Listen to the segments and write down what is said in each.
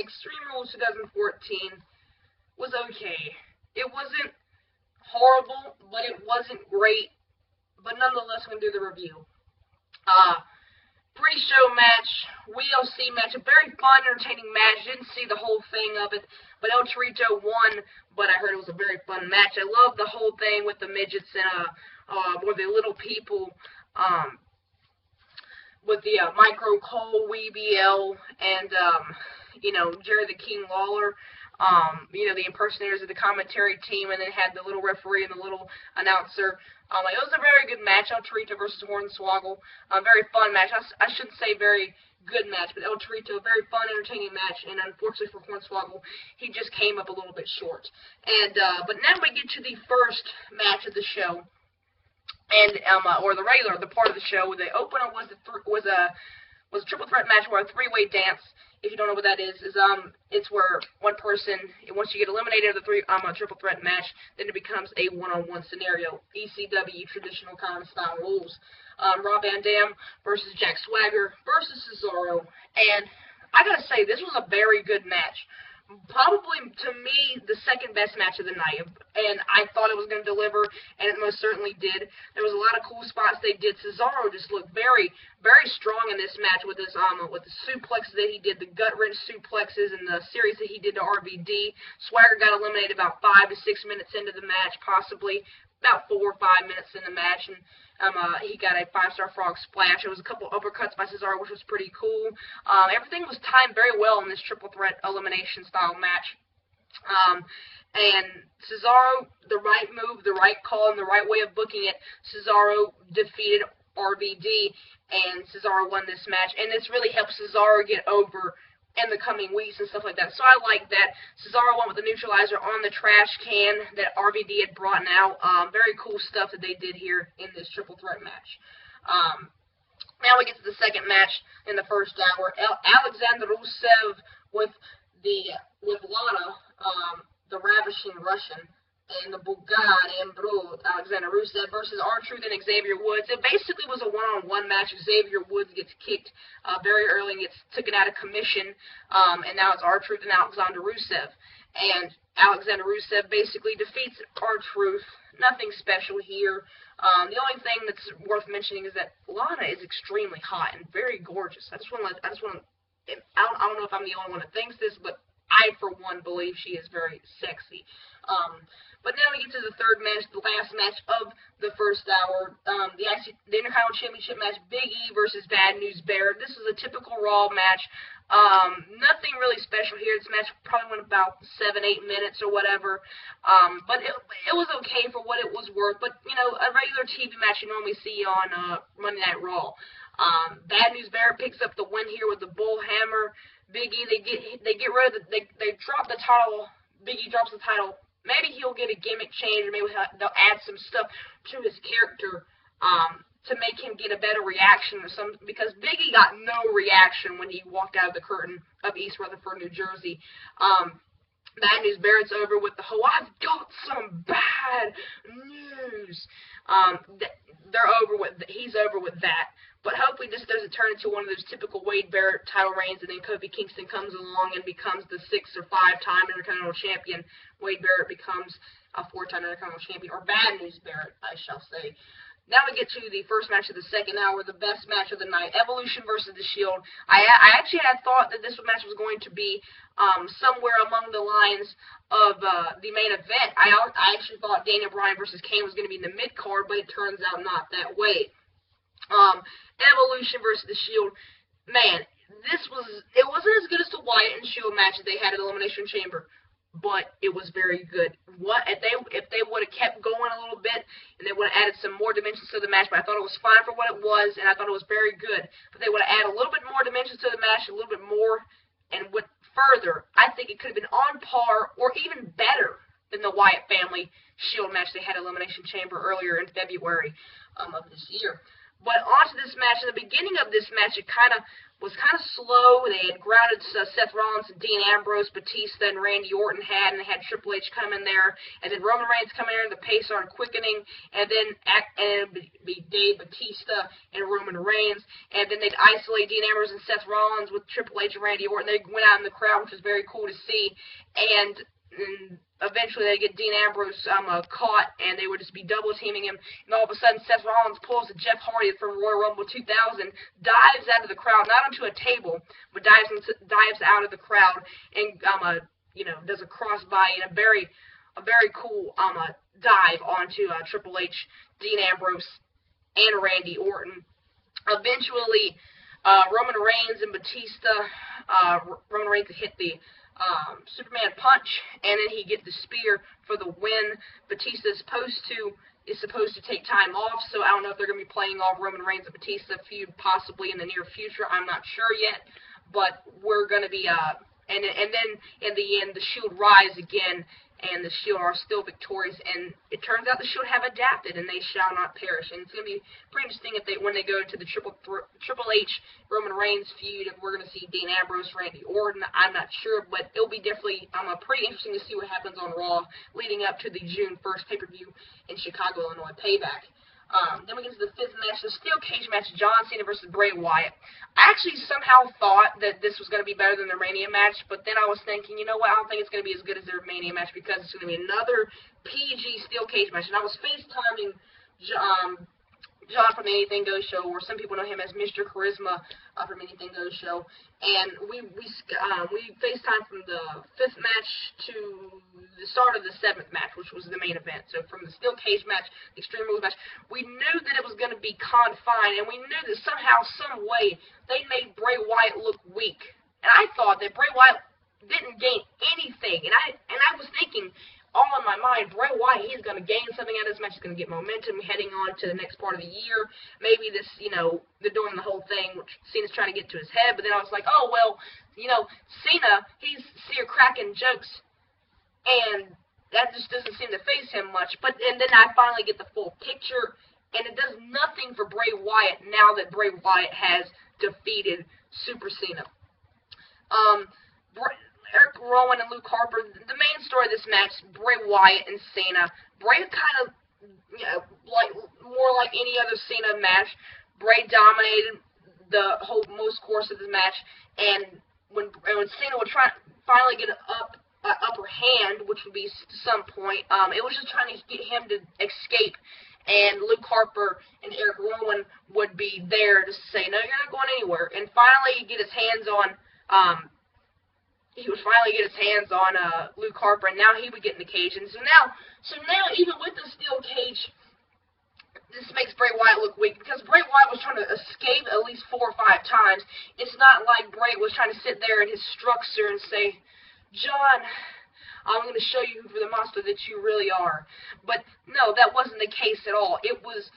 Extreme Rules 2014 was okay. It wasn't horrible, but it wasn't great. But nonetheless, I'm going to do the review. Pre-show match, WLC match, a very fun, entertaining match. Didn't see the whole thing of it, but El Torito won, but I heard it was a very fun match. I love the whole thing with the midgets and or the little people, with the Micro Cole, WBL, and you know, Jerry the King Lawler. You know, the impersonators of the commentary team, and then had the little referee and the little announcer. It was a very good match, El Torito versus Hornswoggle. Very fun match. I shouldn't say very good match, but El Torito, a very fun, entertaining match, and unfortunately for Hornswoggle, he just came up a little bit short. And but now we get to the first match of the show, and or the part of the show. The opener was a triple threat match, or a three-way dance. If you don't know what that is it's where one person, once you get eliminated of the triple threat match, then it becomes a one-on-one scenario. ECW traditional kind of style rules. Rob Van Dam versus Jack Swagger versus Cesaro, and I gotta say, this was a very good match. Probably, to me, the second best match of the night, and I thought it was going to deliver, and it most certainly did. There was a lot of cool spots they did. Cesaro just looked very, very strong in this match with his with the suplexes that he did, the gut wrench suplexes, and the series that he did to RVD. Swagger got eliminated about 5 to 6 minutes into the match, possibly about 4 or 5 minutes in the match, and he got a 5-star frog splash. There was a couple uppercuts by Cesaro, which was pretty cool. Everything was timed very well in this triple threat elimination style match. And Cesaro, the right move, the right call, and the right way of booking it, Cesaro defeated RVD, and Cesaro won this match. And this really helped Cesaro get over in the coming weeks and stuff like that. So I like that. Cesaro went with the neutralizer on the trash can that RVD had brought out. Very cool stuff that they did here in this triple threat match. Now we get to the second match in the first hour. Alexander Rusev with Lana, the Ravishing Russian, and the Bugatti and Brode, Alexander Rusev versus R-Truth and Xavier Woods. It basically was a one-on-one match. Xavier Woods gets kicked very early and gets taken out of commission, and now it's R-Truth and Alexander Rusev. And Alexander Rusev basically defeats R-Truth. Nothing special here. The only thing that's worth mentioning is that Lana is extremely hot and very gorgeous. I don't know if I'm the only one that thinks this, but I, for one, believe she is very sexy. But now we get to the third match, the last match of the first hour, the Intercontinental Championship match, Big E versus Bad News Barrett. This is a typical Raw match. Nothing really special here. This match probably went about 7-8 minutes or whatever. But it was okay for what it was worth. But, you know, a regular TV match you normally see on Monday Night Raw. Bad News Barrett picks up the win here with the bull hammer. Big E, they get rid of they drop the title. Big E drops the title. Maybe he'll get a gimmick change, or maybe they'll add some stuff to his character to make him get a better reaction or something. Because Big E got no reaction when he walked out of the curtain of East Rutherford, New Jersey. Bad News Barrett's over with the whole, I've got some bad news. They're over with. He's over with that. But hopefully this doesn't turn into one of those typical Wade Barrett title reigns, and then Kofi Kingston comes along and becomes the 6- or 5-time Intercontinental Champion. Wade Barrett becomes a 4-time Intercontinental Champion, or Bad News Barrett, I shall say. Now we get to the first match of the second hour, the best match of the night, Evolution versus The Shield. I actually had thought that this match was going to be somewhere among the lines of the main event. I actually thought Daniel Bryan versus Kane was going to be in the mid-card, but it turns out not that way. Evolution versus The Shield, man, it wasn't as good as the Wyatt and Shield match that they had at Elimination Chamber, but it was very good. If they would have kept going a little bit, and they would have added some more dimensions to the match, but I thought it was fine for what it was, and I thought it was very good. But they would have added a little bit more dimensions to the match, a little bit more, and went further. I think it could have been on par, or even better, than the Wyatt family Shield match they had at Elimination Chamber earlier in February of this year. But onto this match. In the beginning of this match, it was kind of slow. They had grounded Seth Rollins, Dean Ambrose, Batista, and Randy Orton and they had Triple H come in there, and then Roman Reigns come in there, and the pace started quickening, and then it would be Dave Batista and Roman Reigns, and then they'd isolate Dean Ambrose and Seth Rollins with Triple H and Randy Orton. They went out in the crowd, which was very cool to see, and eventually they get Dean Ambrose caught, and they would just be double teaming him, and all of a sudden Seth Rollins pulls a Jeff Hardy from Royal Rumble 2000, dives out of the crowd, not onto a table, but dives out of the crowd, and does a crossbody and a very cool dive onto Triple H, Dean Ambrose, and Randy Orton. Eventually, Roman Reigns and Batista, Roman Reigns hit the Superman punch, and then he get the spear for the win. Batista is supposed to take time off, so I don't know if they're going to be playing off Roman Reigns and Batista feud possibly in the near future. I'm not sure yet, but we're going to be and then in the end the Shield rise again, and the Shield are still victorious, and it turns out the Shield have adapted, and they shall not perish. And it's going to be pretty interesting when they go to the Triple H Roman Reigns feud, and we're going to see Dean Ambrose, Randy Orton. I'm not sure, but it'll be definitely pretty interesting to see what happens on Raw leading up to the June 1st pay-per-view in Chicago, Illinois, Payback. Then we get to the 5th match, the steel cage match, John Cena versus Bray Wyatt. I actually somehow thought that this was going to be better than their Mania match, but then I was thinking, you know what, I don't think it's going to be as good as their Mania match because it's going to be another PG steel cage match. And I was FaceTiming John from the Anything Goes show, or some people know him as Mr. Charisma from Anything Goes show, and we FaceTimed from the 5th match to the start of the 7th match, which was the main event. So from the steel cage match, the Extreme Rules match, we knew that it was going to be confined, and we knew that somehow, some way, they made Bray Wyatt look weak. And I thought that Bray Wyatt didn't gain anything, and I was thinking, all in my mind, Bray Wyatt, he's going to gain something out of this match. He's going to get momentum heading on to the next part of the year. Maybe this, they're doing the whole thing, which Cena's trying to get to his head. But then I was like, oh, well, Cena, he's cracking jokes, and that just doesn't seem to faze him much. And then I finally get the full picture, and it does nothing for Bray Wyatt now that Bray Wyatt has defeated Super Cena. Eric Rowan and Luke Harper, the main story of this match, Bray Wyatt and Cena. Bray kind of, more like any other Cena match. Bray dominated the most course of the match, and when Cena would finally get an upper hand, which would be to some point, it was just trying to get him to escape, and Luke Harper and Eric Rowan would be there to say, no, you're not going anywhere, and finally he'd get his hands on, Luke Harper, and now he would get in the cage. And so now, even with the steel cage, this makes Bray Wyatt look weak, because Bray Wyatt was trying to escape at least 4 or 5 times. It's not like Bray was trying to sit there in his structure and say, John, I'm going to show you for the monster that you really are. But no, that wasn't the case at all. It was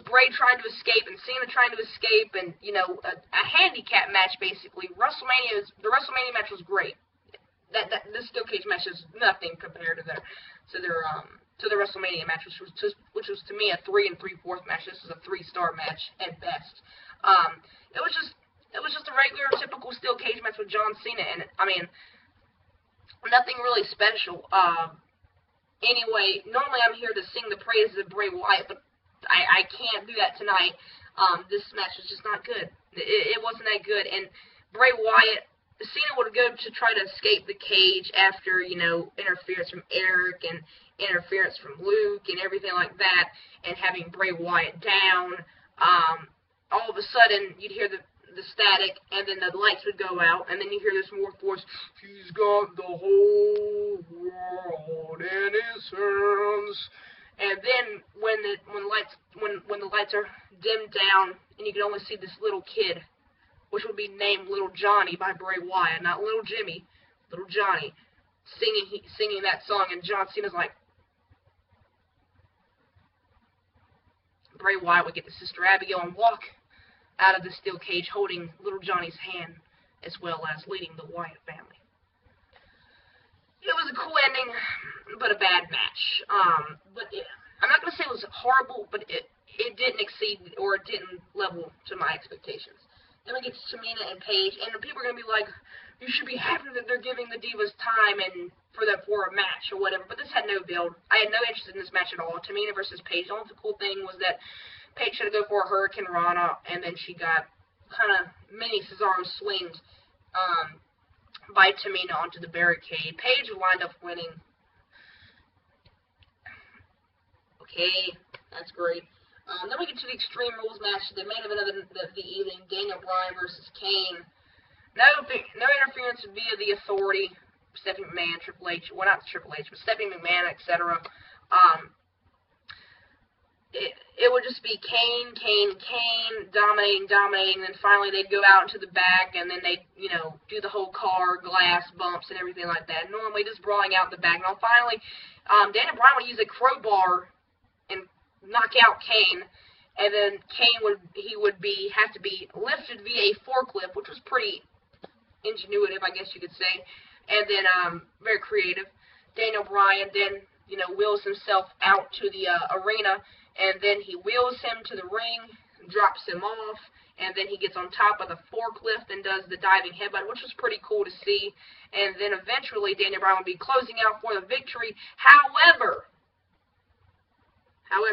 Bray trying to escape and Cena trying to escape, and a handicap match basically. The WrestleMania match was great. This steel cage match is nothing compared to their WrestleMania match, which was to me a 3 3/4 match. This is a 3-star match at best. It was just a regular, typical steel cage match with John Cena in it. I mean, nothing really special. Anyway, normally I'm here to sing the praises of Bray Wyatt, but I can't do that tonight. This match was just not good. It wasn't that good. And Bray Wyatt, Cena would go to try to escape the cage after, interference from Eric and interference from Luke and everything like that, and having Bray Wyatt down. All of a sudden, you'd hear the static, and then the lights would go out, and then you hear this more voice, he's got the whole world in his hands. And then when the lights are dimmed down and you can only see this little kid, which would be named Little Johnny by Bray Wyatt, not Little Jimmy, Little Johnny, singing that song, and John Cena's like, Bray Wyatt would get to Sister Abigail and walk out of the steel cage holding Little Johnny's hand, as well as leading the Wyatt family. It was a cool ending, but a bad match. I'm not going to say it was horrible, but it it didn't exceed, or it didn't level to my expectations. Then we get to Tamina and Paige, and people are going to be like, you should be happy that they're giving the Divas time and for a match or whatever, but this had no build. I had no interest in this match at all. Tamina versus Paige. The only cool thing was that Paige had to go for a Hurricane Rana, and then she got kind of mini Cesaro swinged by Tamina onto the barricade. Paige wound up winning. Okay, that's great. Then we get to the Extreme Rules match, the main event of the evening, Daniel Bryan versus Kane. No interference via the Authority, Stephanie McMahon, Triple H, well, not Triple H, but Stephanie McMahon, etc. It would just be Kane, dominating, and then finally they'd go out into the back, and then they'd, do the whole car, glass, bumps, and everything like that. Normally just brawling out the back. Now finally, Daniel Bryan would use a crowbar and knock out Kane, and then Kane would have to be lifted via a forklift, which was pretty ingenuitive, I guess you could say, and then very creative. Daniel Bryan then wheels himself out to the arena, and then he wheels him to the ring, drops him off, and then he gets on top of the forklift and does the diving headbutt, which was pretty cool to see. And then eventually Daniel Bryan would be closing out for the victory. However,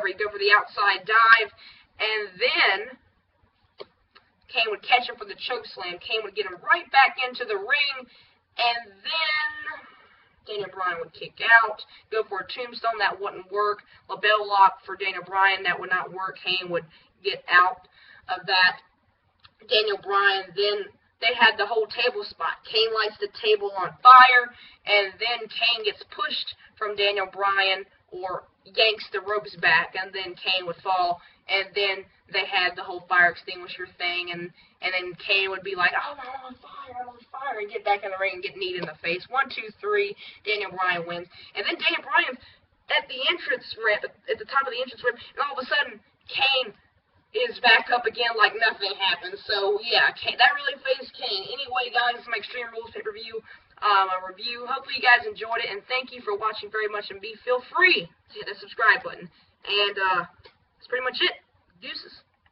he'd go for the outside dive, and then Kane would catch him for the choke slam. Kane would get him right back into the ring, and then Daniel Bryan would kick out, go for a tombstone. That wouldn't work. Label lock for Daniel Bryan. That would not work. Kane would get out of that. Daniel Bryan, then they had the whole table spot. Kane lights the table on fire, and then Kane gets pushed from Daniel Bryan or yanks the ropes back, and then Kane would fall, and then they had the whole fire extinguisher thing, and then Kane would be like, oh, I'm on fire, and get back in the ring and get kneed in the face. 1, 2, 3, Daniel Bryan wins. And then Daniel Bryan at the entrance ramp, at the top of the entrance ramp, and all of a sudden, Kane is back up again like nothing happened. So, yeah, that really fazed Kane. Anyway, guys, this is my Extreme Rules pay-per-view review. Hopefully you guys enjoyed it, and thank you for watching very much, and feel free to hit the subscribe button. And that's pretty much it. Deuces.